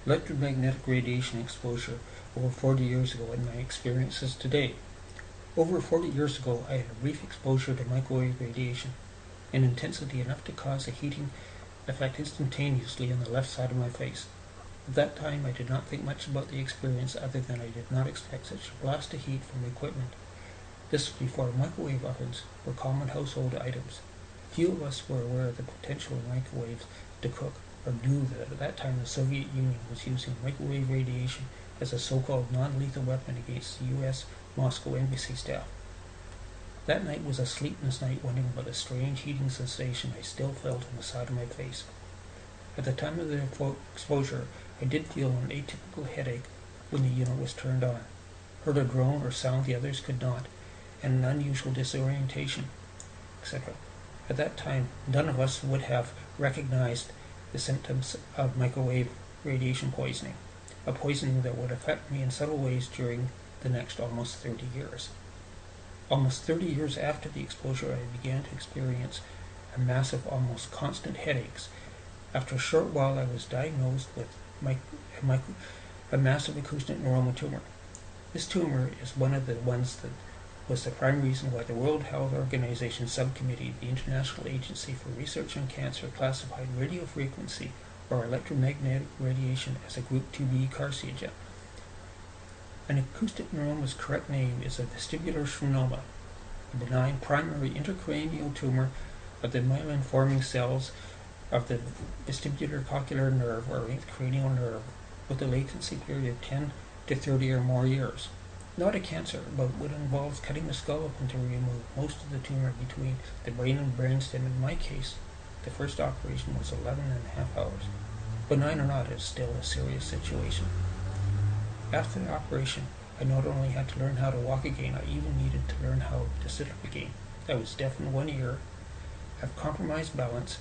Electromagnetic radiation exposure over 40 years ago and my experiences today. Over 40 years ago, I had a brief exposure to microwave radiation, in intensity enough to cause a heating effect instantaneously on the left side of my face. At that time, I did not think much about the experience other than I did not expect such a blast of heat from equipment. This was before microwave ovens were common household items. Few of us were aware of the potential of microwaves to cook, or knew that at that time the Soviet Union was using microwave radiation as a so-called non-lethal weapon against the U.S. Moscow embassy staff. That night was a sleepless night, wondering about the strange heating sensation I still felt on the side of my face. At the time of the exposure, I did feel an atypical headache when the unit was turned on, heard a drone or sound the others could not, and an unusual disorientation, etc. At that time, none of us would have recognized the symptoms of microwave radiation poisoning, a poisoning that would affect me in subtle ways during the next almost 30 years. Almost 30 years after the exposure, I began to experience a massive, almost constant headaches. After a short while, I was diagnosed with a massive acoustic neuroma tumor. This tumor is one of the ones that was the prime reason why the World Health Organization Subcommittee, the International Agency for Research on Cancer, classified radiofrequency or electromagnetic radiation as a Group 2B carcinogen. An acoustic neuroma's correct name is a vestibular schwannoma, a benign primary intracranial tumor of the myelin-forming cells of the vestibular cochlear nerve or 8th cranial nerve with a latency period of 10 to 30 or more years. Not a cancer, but would involve cutting the skull open to remove most of the tumor between the brain and brainstem. In my case, the first operation was 11.5 hours. Benign or not, it's still a serious situation. After the operation, I not only had to learn how to walk again, I even needed to learn how to sit up again. I was deaf in one ear, have compromised balance,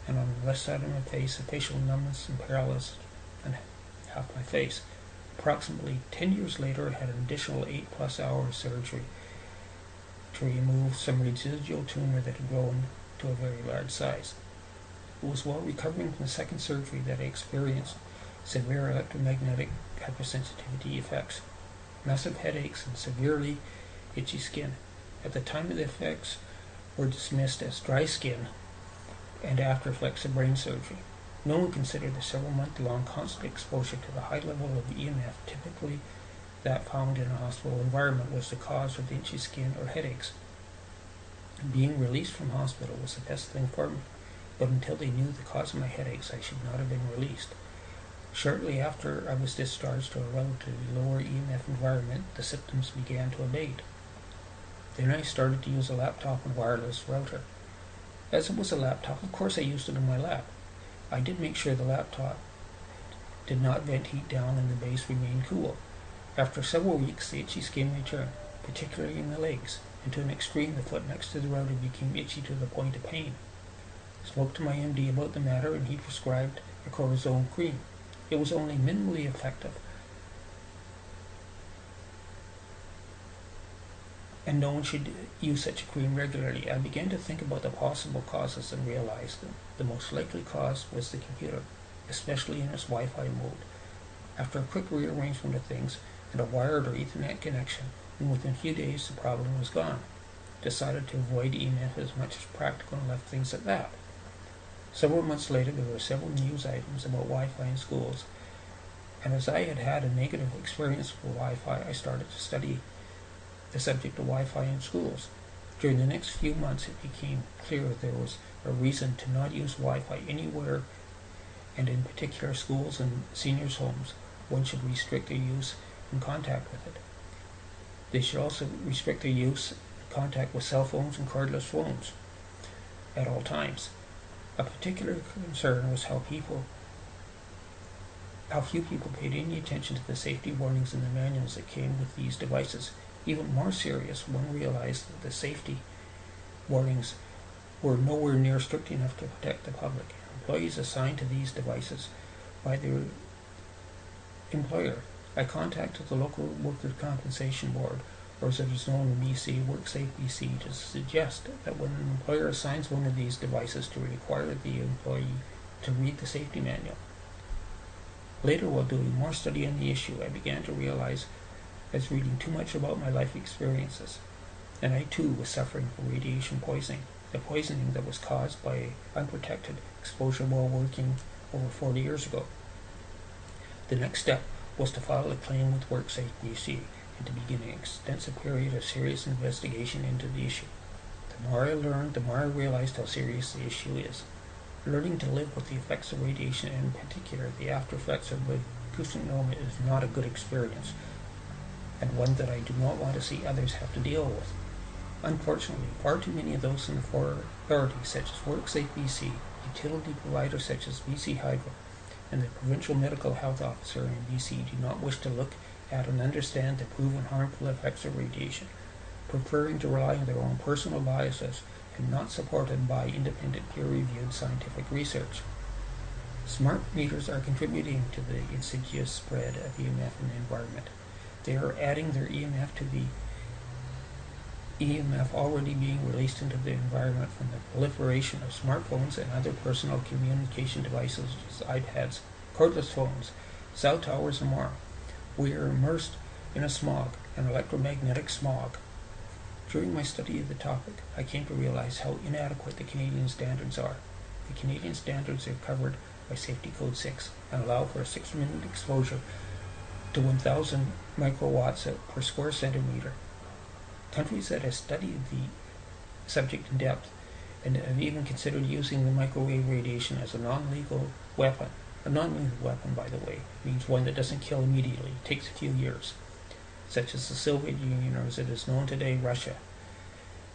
and on the left side of my face, a facial numbness and paralysis on half my face. Approximately 10 years later, I had an additional 8+ hour surgery to remove some residual tumor that had grown to a very large size. It was while recovering from the second surgery that I experienced severe electromagnetic hypersensitivity effects, massive headaches, and severely itchy skin. At the time of the effects were dismissed as dry skin and after effects of brain surgery. No one considered the several-month-long constant exposure to the high level of EMF, typically that found in a hospital environment, was the cause of the itchy skin or headaches. Being released from hospital was the best thing for me, but until they knew the cause of my headaches, I should not have been released. Shortly after I was discharged to a relatively lower EMF environment, the symptoms began to abate. Then I started to use a laptop and wireless router. As it was a laptop, of course I used it on my lap. I did make sure the laptop did not vent heat down and the base remained cool. After several weeks, the itchy skin returned, particularly in the legs, and to an extreme, the foot next to the router became itchy to the point of pain. I spoke to my MD about the matter, and he prescribed a cortisone cream. It was only minimally effective, and no one should use such a cream regularly. I began to think about the possible causes and realized that the most likely cause was the computer, especially in its Wi-Fi mode. After a quick rearrangement of things and a wired or Ethernet connection, and within a few days the problem was gone. Decided to avoid EMF as much as practical and left things at that. Several months later, there were several news items about Wi-Fi in schools, and as I had had a negative experience with Wi-Fi, I started to study the subject of Wi-Fi in schools. During the next few months, it became clear that there was a reason to not use Wi-Fi anywhere, and in particular schools and seniors' homes. One should restrict their use and contact with it. They should also restrict their use and contact with cell phones and cordless phones at all times. A particular concern was how few people paid any attention to the safety warnings in the manuals that came with these devices. Even more serious, one realized that the safety warnings were nowhere near strict enough to protect the public. Employees assigned to these devices by their employer. I contacted the local Workers' Compensation Board, or as it is known in BC, WorkSafe BC, to suggest that when an employer assigns one of these devices to require the employee to read the safety manual. Later, while doing more study on the issue, I began to realize I was reading too much about my life experiences, and I too was suffering from radiation poisoning, the poisoning that was caused by unprotected exposure while working over 40 years ago. The next step was to file a claim with WorkSafe BC and to begin an extensive period of serious investigation into the issue. The more I learned, the more I realized how serious the issue is. Learning to live with the effects of radiation, and in particular the after effects of acoustic pneumonia, is not a good experience, and one that I do not want to see others have to deal with. Unfortunately, far too many of those in authorities such as WorkSafe BC, utility providers such as BC Hydro, and the Provincial Medical Health Officer in BC do not wish to look at and understand the proven harmful effects of radiation, preferring to rely on their own personal biases and not supported by independent peer-reviewed scientific research. Smart meters are contributing to the insidious spread of EMF in the environment. They are adding their EMF to the EMF already being released into the environment from the proliferation of smartphones and other personal communication devices such as iPads, cordless phones, cell towers, and more. We are immersed in a smog, an electromagnetic smog. During my study of the topic, I came to realize how inadequate the Canadian standards are. The Canadian standards are covered by Safety Code 6 and allow for a 6-minute exposure to 1,000 microwatts per square centimeter. Countries that have studied the subject in depth and have even considered using the microwave radiation as a non-lethal weapon. A non-lethal weapon, by the way, means one that doesn't kill immediately, it takes a few years, such as the Soviet Union, or as it is known today, Russia,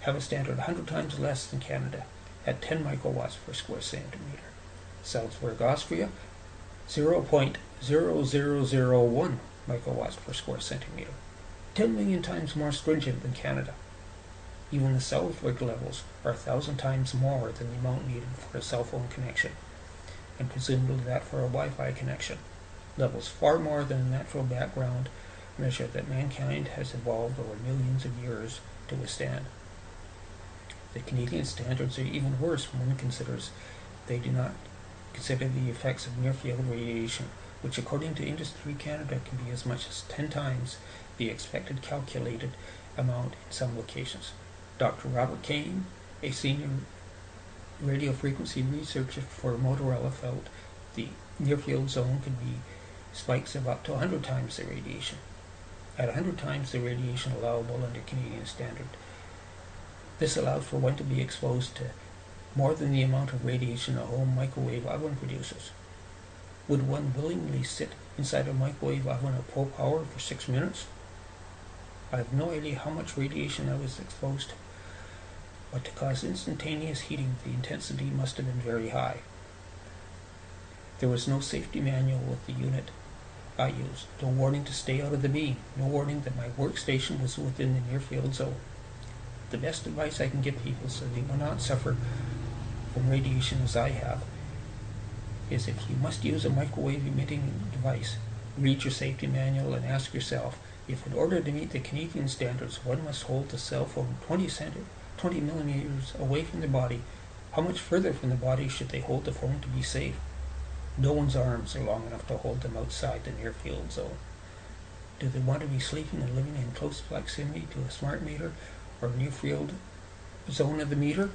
have a standard 100 times less than Canada, at 10 microwatts per square centimeter. Salzburg, Austria, 0.0001 microwatts per square centimeter, 10 million times more stringent than Canada. Even the Salzburg levels are 1,000 times more than the amount needed for a cell phone connection, and presumably that for a Wi-Fi connection. Levels far more than a natural background measure that mankind has evolved over millions of years to withstand. The Canadian standards are even worse when one considers they do not consider the effects of near-field radiation, which according to Industry Canada can be as much as 10 times the expected calculated amount in some locations. Dr. Robert Kane, a senior radio frequency researcher for Motorola, felt the near-field zone could be spikes of up to 100 times the radiation. At 100 times the radiation allowable under Canadian standard, this allows for one to be exposed to more than the amount of radiation a home microwave oven produces. Would one willingly sit inside a microwave oven at full power for 6 minutes? I have no idea how much radiation I was exposed to, but to cause instantaneous heating, the intensity must have been very high. There was no safety manual with the unit I used, no warning to stay out of the beam, no warning that my workstation was within the near-field zone. The best advice I can give people so they will not suffer from radiation as I have is, if you must use a microwave emitting device, read your safety manual and ask yourself if, in order to meet the Canadian standards, one must hold the cell phone 20 millimeters away from the body, how much further from the body should they hold the phone to be safe? No one's arms are long enough to hold them outside the near-field zone. Do they want to be sleeping and living in close proximity to a smart meter or near-field zone of the meter?